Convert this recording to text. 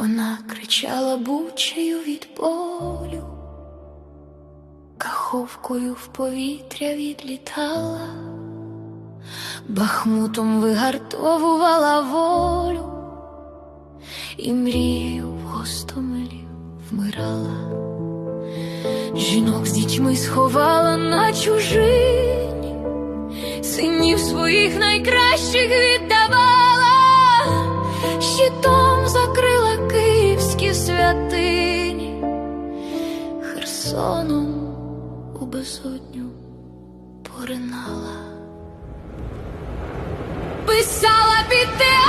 Вона кричала бучею від болю, каховкою в повітря відлітала, Бахмутом вигартовувала волю і мрією в Гостомелі вмирала. Жінок з дітьми сховала на чужині, синів своїх найкращих віддавала, щитом закрила київські святині, Херсоном у безодню поринала. Писала під театром